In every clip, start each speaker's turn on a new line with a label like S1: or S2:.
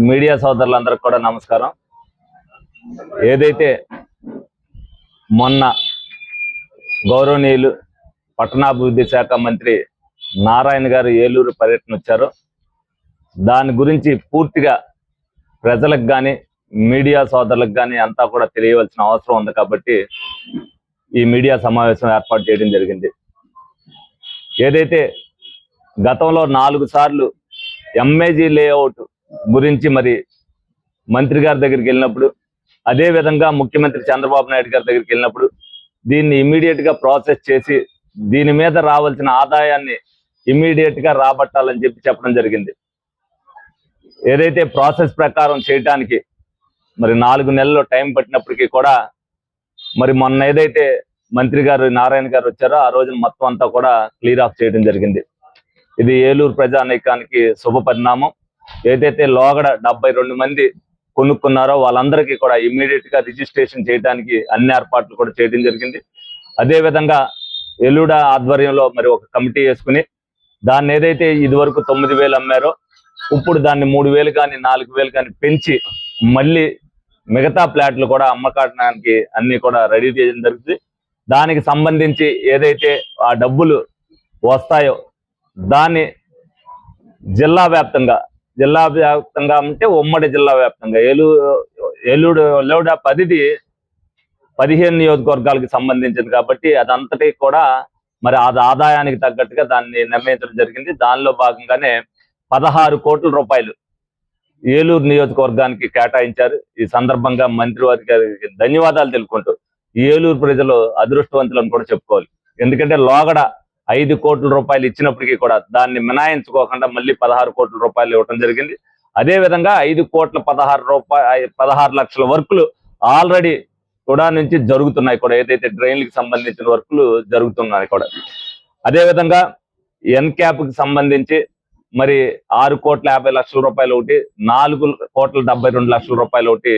S1: Media సోదరులందరికీ కూడా నమస్కారం. ఏదైతే మొన్న గౌరవనీయులు పట్టణాభివృద్ధి శాఖ మంత్రి నారాయణ గారు ఏలూరు పర్యటన వచ్చారో దాని గురించి పూర్తిగా ప్రజలకు కానీ మీడియా సోదరులకు కానీ అంతా కూడా తెలియవలసిన అవసరం ఉంది. కాబట్టి ఈ మీడియా సమావేశం ఏర్పాటు చేయడం జరిగింది. ఏదైతే గతంలో 4 సార్లు ఎంఏజీ లేఅవుట్ గురించి మరి మంత్రి గారి దగ్గరికి వెళ్ళినప్పుడు, అదే విధంగా ముఖ్యమంత్రి చంద్రబాబు నాయుడు గారి దగ్గరికి వెళ్ళినప్పుడు దీన్ని ఇమీడియట్ గా ప్రాసెస్ చేసి దీని మీద రావాల్సిన ఆదాయాన్ని ఇమీడియట్ గా రాబట్టాలని చెప్పడం జరిగింది. ఏదైతే ప్రాసెస్ ప్రకారం చేయటానికి మరి 4 నెలల్లో టైం పట్టినప్పటికీ కూడా మరి మొన్న ఏదైతే మంత్రి గారు నారాయణ గారు వచ్చారో ఆ రోజున మొత్తం అంతా కూడా క్లియర్ ఆఫ్ చేయడం జరిగింది. ఇది ఏలూరు ప్రజానీకానికి శుభ పరిణామం. ఏదైతే లోగడ 72 మంది కొనుక్కున్నారో వాళ్ళందరికీ కూడా ఇమ్మీడియట్ గా రిజిస్ట్రేషన్ చేయడానికి అన్ని ఏర్పాట్లు కూడా చేయడం జరిగింది. అదే విధంగా ఎల్లుడ ఆధ్వర్యంలో మరి ఒక కమిటీ వేసుకుని దాన్ని ఏదైతే ఇదివరకు 9,000 అమ్మారో ఇప్పుడు దాన్ని 3,000 కానీ 4,000 కానీ పెంచి మళ్ళీ మిగతా ప్లాట్లు కూడా అమ్మకానికి అన్ని కూడా రెడీ చేయడం జరుగుతుంది. దానికి సంబంధించి ఏదైతే ఆ డబ్బులు వస్తాయో దాన్ని జిల్లా వ్యాప్తంగా అంటే ఉమ్మడి జిల్లా వ్యాప్తంగా ఏలూరు 15 నియోజకవర్గాలకు సంబంధించింది కాబట్టి అదంతటి కూడా మరి అది ఆదాయానికి తగ్గట్టుగా దాన్ని నిర్ణయించడం జరిగింది. దానిలో భాగంగానే 16 కోట్ల రూపాయలు ఏలూరు నియోజకవర్గానికి కేటాయించారు. ఈ సందర్భంగా మంత్రి వారికి ధన్యవాదాలు తెలుపుకుంటూ ఏలూరు ప్రజలు అదృష్టవంతులను కూడా చెప్పుకోవాలి. ఎందుకంటే లోగడ 5 కోట్ల రూపాయలు ఇచ్చినప్పటికీ కూడా దాన్ని మినాయించుకోకుండా మళ్ళీ 16 కోట్ల రూపాయలు ఇవ్వడం జరిగింది. అదే విధంగా 5 కోట్ల 16 లక్షల వర్కులు ఆల్రెడీ కూడా నుంచి జరుగుతున్నాయి కూడా. ఏదైతే డ్రైన్లకు సంబంధించిన వర్కులు జరుగుతున్నాయి కూడా. అదే విధంగా ఎన్క్యాప్ కి సంబంధించి మరి 6 కోట్ల 50 లక్షల రూపాయలు ఒకటి, 4 కోట్ల 72 లక్షల రూపాయలు ఒకటి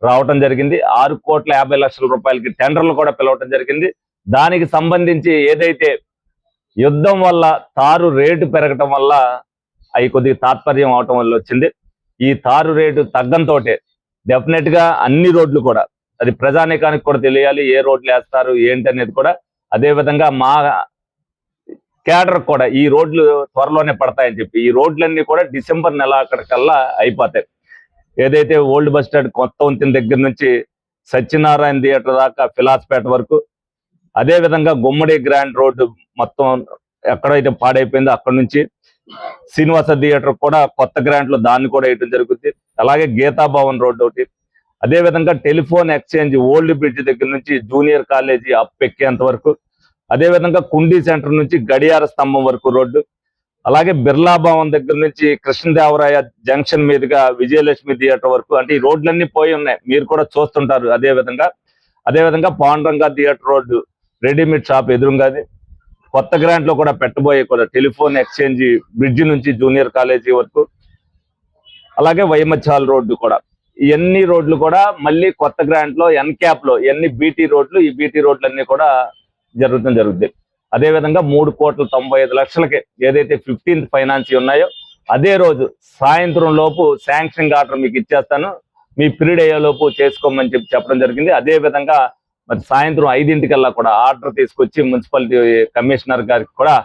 S1: రావటం జరిగింది. 6 కోట్ల 50 లక్షల రూపాయలకి టెండర్లు కూడా పిలవటం జరిగింది. దానికి సంబంధించి ఏదైతే యుద్ధం వల్ల తారు రేటు పెరగటం వల్ల అవి కొద్దిగా తాత్పర్యం అవటం వల్ల వచ్చింది. ఈ తారు రేటు తగ్గంతో డెఫినెట్ గా అన్ని రోడ్లు కూడా అది ప్రజానీకానికి కూడా తెలియాలి, ఏ రోడ్లు వేస్తారు ఏంటి అనేది కూడా. అదే విధంగా మా కేడర్ కూడా ఈ రోడ్లు త్వరలోనే పడతాయని చెప్పి ఈ రోడ్లన్నీ కూడా డిసెంబర్ నెల అక్కడికల్లా అయిపోతాయి. ఏదైతే ఓల్డ్ బస్ స్టాండ్ కొత్త వంతెన దగ్గర నుంచి సత్యనారాయణ థియేటర్ దాకా ఫిలాస్పేట వరకు, అదే విధంగా గుమ్మడి గ్రాండ్ రోడ్డు మొత్తం ఎక్కడైతే పాడైపోయిందో అక్కడ నుంచి శ్రీనివాస థియేటర్ కూడా కొత్త గ్రాంట్ లో దాన్ని కూడా వేయడం జరుగుతుంది. అలాగే గీతా భవన్ రోడ్డు ఒకటి, అదే విధంగా టెలిఫోన్ ఎక్స్చేంజ్ ఓల్డ్ బ్రిడ్జ్ దగ్గర నుంచి జూనియర్ కాలేజీ అప్ ఎక్కేంత వరకు, అదే విధంగా కుండీ సెంటర్ నుంచి గడియార స్తంభం వరకు రోడ్డు, అలాగే బిర్లా భవన్ దగ్గర నుంచి కృష్ణదేవరాయ జంక్షన్ మీదుగా విజయలక్ష్మి థియేటర్ వరకు, అంటే ఈ రోడ్లన్నీ పోయి ఉన్నాయి, మీరు కూడా చూస్తుంటారు. అదే విధంగా Panduranga theatre road readymade shop ఎదురుగాది కొత్త గ్రాంట్ లో కూడా పెట్టబోయే కూడా టెలిఫోన్ ఎక్స్చేంజ్ బ్రిడ్జ్ నుంచి జూనియర్ కాలేజీ వరకు, అలాగే వైమచ్చాల్ రోడ్డు కూడా, ఇవన్నీ రోడ్లు కూడా మళ్ళీ కొత్త గ్రాంట్ లో ఎన్క్యాప్ లో ఇవన్నీ బీటీ రోడ్లు, ఈ బీటీ రోడ్లన్నీ కూడా జరుగుతుంది. అదే విధంగా 3 కోట్ల 95 లక్షలకి ఏదైతే 15th ఫైనాన్స్ ఉన్నాయో అదే రోజు సాయంత్రం లోపు శాంక్షన్ ఆర్డర్ మీకు ఇచ్చేస్తాను, మీ పీరియడ్ అయ్యే లోపు చేసుకోమని చెప్పడం జరిగింది. అదే విధంగా మరి సాయంత్రం 5 కూడా ఆర్డర్ తీసుకొచ్చి మున్సిపాలిటీ కమిషనర్ గారికి కూడా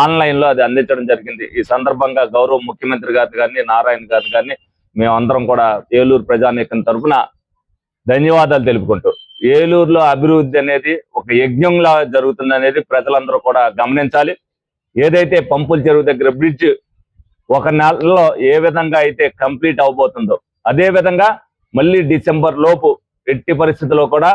S1: ఆన్లైన్ లో అది అందించడం జరిగింది. ఈ సందర్భంగా గౌరవ ముఖ్యమంత్రి గారి గారిని నారాయణ గారి గారిని మేమందరం కూడా ఏలూరు ప్రజానీకం తరఫున ధన్యవాదాలు తెలుపుకుంటూ, ఏలూరులో అభివృద్ధి అనేది ఒక యజ్ఞంలా జరుగుతుంది అనేది ప్రజలందరూ కూడా గమనించాలి. ఏదైతే పంపుల చెరువు దగ్గర బ్రిడ్జ్ 1 నెలలో ఏ విధంగా అయితే కంప్లీట్ అవబోతుందో అదే విధంగా మళ్ళీ డిసెంబర్ లోపు ఎట్టి పరిస్థితుల్లో కూడా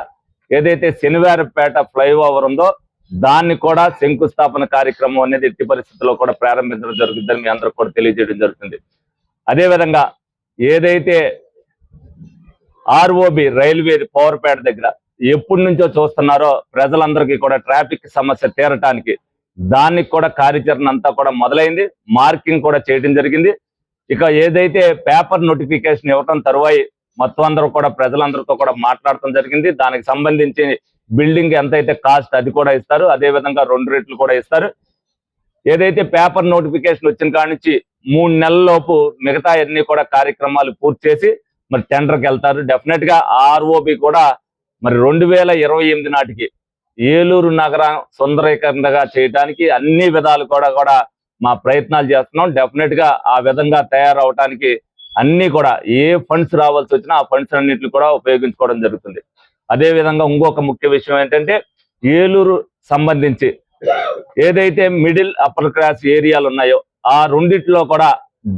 S1: ఏదైతే శనివారపేట ఫ్లైఓవర్ ఉందో దాన్ని కూడా శంకుస్థాపన కార్యక్రమం అనేది ఎట్టి పరిస్థితుల్లో కూడా ప్రారంభించడం జరుగుతుందని మీ అందరికి కూడా తెలియజేయడం జరుగుతుంది. అదే విధంగా ఏదైతే ఆర్ఓబి రైల్వే పవర్పేట దగ్గర ఎప్పటి నుంచో చూస్తున్నారో ప్రజలందరికీ కూడా ట్రాఫిక్ సమస్య తీరటానికి దానికి కూడా కార్యాచరణ అంతా కూడా మొదలైంది, మార్కింగ్ కూడా చేయడం జరిగింది. ఇక ఏదైతే పేపర్ నోటిఫికేషన్ ఇవ్వటం తరువాయి మొత్తం అందరూ కూడా ప్రజలందరితో కూడా మాట్లాడటం జరిగింది. దానికి సంబంధించి బిల్డింగ్ ఎంతైతే కాస్ట్ అది కూడా ఇస్తారు, అదే విధంగా 2 రెట్లు కూడా ఇస్తారు. ఏదైతే పేపర్ నోటిఫికేషన్ వచ్చిన కాడి నుంచి 3 నెలల లోపు మిగతా అన్ని కూడా కార్యక్రమాలు పూర్తి చేసి మరి టెండర్కి వెళ్తారు. డెఫినెట్ గా ఆర్ఓబి కూడా మరి 2028 నాటికి ఏలూరు నగరం సుందరీకరణగా చేయడానికి అన్ని విధాలు కూడా మా ప్రయత్నాలు చేస్తున్నాం. డెఫినెట్ గా ఆ విధంగా తయారవటానికి అన్ని కూడా ఏ ఫండ్స్ రావాల్సి వచ్చినా ఆ ఫండ్స్ అన్నింటిని కూడా ఉపయోగించుకోవడం జరుగుతుంది. అదే విధంగా ఇంకొక ముఖ్య విషయం ఏంటంటే ఏలూరు సంబంధించి ఏదైతే మిడిల్ అప్పర్ క్లాస్ ఏరియాలు ఉన్నాయో ఆ రెండిట్లో కూడా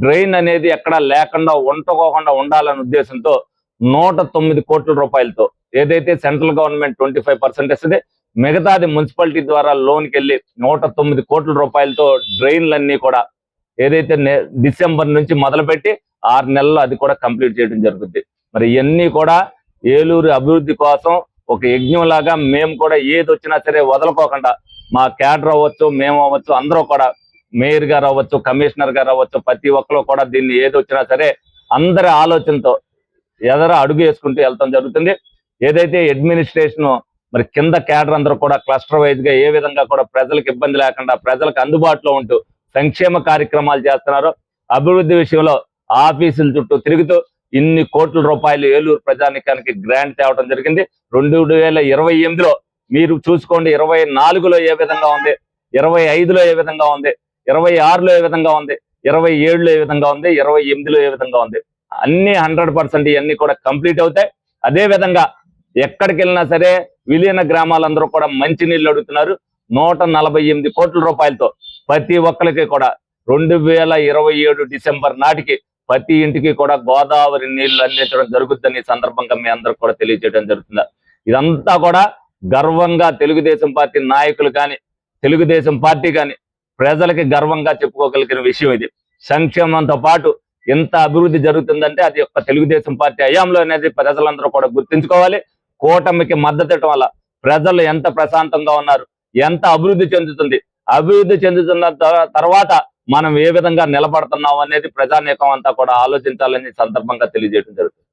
S1: డ్రైన్ అనేది ఎక్కడా లేకుండా వంటకోకుండా ఉండాలనే ఉద్దేశంతో 109 కోట్ల రూపాయలతో ఏదైతే సెంట్రల్ గవర్నమెంట్ 25% ఇస్తుంది, మిగతాది మున్సిపాలిటీ ద్వారా లోన్కి వెళ్ళి 109 కోట్ల రూపాయలతో డ్రైన్లన్నీ కూడా ఏదైతే డిసెంబర్ నుంచి మొదలుపెట్టి 6 నెలల్లో అది కూడా కంప్లీట్ చేయడం జరుగుతుంది. మరి ఇవన్నీ కూడా ఏలూరు అభివృద్ధి కోసం ఒక యజ్ఞం లాగా మేము కూడా ఏది వచ్చినా సరే వదలుకోకుండా మా క్యాడర్ అవ్వచ్చు, మేము అవ్వచ్చు, అందరూ కూడా మేయర్ గారు అవ్వచ్చు, కమిషనర్ గారు అవ్వచ్చు, ప్రతి ఒక్కరు కూడా దీన్ని ఏది వచ్చినా సరే అందరి ఆలోచనతో ఎదర అడుగు వేసుకుంటూ వెళ్తాం జరుగుతుంది. ఏదైతే అడ్మినిస్ట్రేషన్ మరి కింద క్యాడర్ అందరూ కూడా క్లస్టర్ వైజ్ గా ఏ విధంగా కూడా ప్రజలకు ఇబ్బంది లేకుండా ప్రజలకు అందుబాటులో ఉంటూ సంక్షేమ కార్యక్రమాలు చేస్తున్నారో, అభివృద్ధి విషయంలో ఆఫీసుల చుట్టూ తిరుగుతూ ఇన్ని కోట్ల రూపాయలు ఏలూరు ప్రజానికానికి గ్రాంట్ తేవడం జరిగింది. 2028లో మీరు చూసుకోండి, 24లో ఏ విధంగా ఉంది, 25లో ఏ విధంగా ఉంది, 26లో ఏ విధంగా ఉంది, 27లో ఏ విధంగా ఉంది, 28లో ఏ విధంగా ఉంది. అన్ని 100% ఇవన్నీ కూడా కంప్లీట్ అవుతాయి. అదే విధంగా ఎక్కడికి వెళ్ళినా సరే విలీన గ్రామాలందరూ కూడా మంచినీళ్ళు అడుగుతున్నారు. 148 కోట్ల రూపాయలతో ప్రతి ఒక్కరికి కూడా 2027 డిసెంబర్ నాటికి ప్రతి ఇంటికి కూడా గోదావరి నీళ్లు అందించడం జరుగుతుందని సందర్భంగా మీ అందరికి కూడా తెలియజేయడం జరుగుతుంది. ఇదంతా కూడా గర్వంగా తెలుగుదేశం పార్టీ నాయకులు కానీ తెలుగుదేశం పార్టీ కానీ ప్రజలకి గర్వంగా చెప్పుకోగలిగిన విషయం ఇది. సంక్షేమంతో పాటు ఎంత అభివృద్ధి జరుగుతుందంటే అది ఒక్క తెలుగుదేశం పార్టీ హయాంలో అనేది ప్రజలందరూ కూడా గుర్తించుకోవాలి. కూటమికి మద్దతు ఇవ్వడం వల్ల ప్రజలు ఎంత ప్రశాంతంగా ఉన్నారు, ఎంత అభివృద్ధి చెందుతుంది, అభివృద్ధి చెందుతున్న తర్వాత మనం ఏ విధంగా నిలబడుతున్నాం అనేది ప్రజానీకం అంతా కూడా ఆలోచించాలని సందర్భంగా తెలియజేయడం జరుగుతుంది.